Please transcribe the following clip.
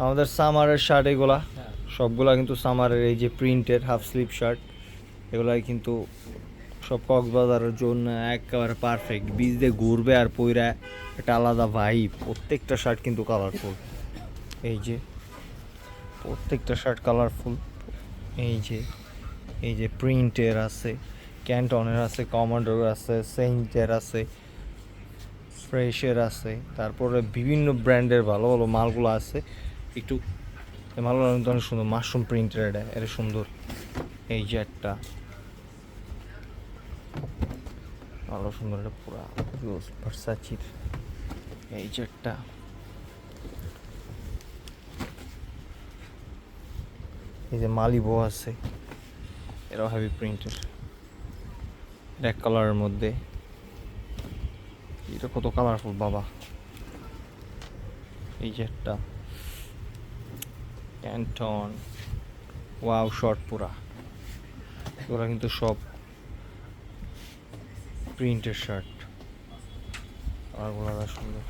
আমাদের সামারের শার্ট এগুলা সবগুলা কিন্তু সামারের, এই যে প্রিন্টের হাফ স্লিভ শার্ট এগুলাই কিন্তু সব কক্সবাজারের জন্য একেবারে পারফেক্ট। বীজ দিয়ে ঘুরবে আর পইরা একটা আলাদা ভাইব। প্রত্যেকটা শার্ট কিন্তু কালারফুল, এই যে প্রত্যেকটা শার্ট কালারফুল। এই যে প্রিন্টের আছে, ক্যান্টনের আছে, কমান্ডোর আছে, সেন্টের আছে, ফ্রেশের আছে, তারপরে বিভিন্ন ব্র্যান্ডের ভালো ভালো মালগুলো আছে। একটু এই মালগুলো কিন্তু অনেক সুন্দর, মাশরুম প্রিন্টের, এটা সুন্দর। এই যে একটা ভালো সুন্দর, এটা পুরা ভার্সাচির। এই যে একটা এই যে মালিবো আছে, এরাও হেভি প্রিন্টের, এক কালারের মধ্যে। এটা কত কালারফুল বাবা। এই যে একটা ক্যান্টন, ওয়াও শর্ট পুরা। এগুলো কিন্তু সব প্রিন্টের শার্ট, কালারগুলো সুন্দর।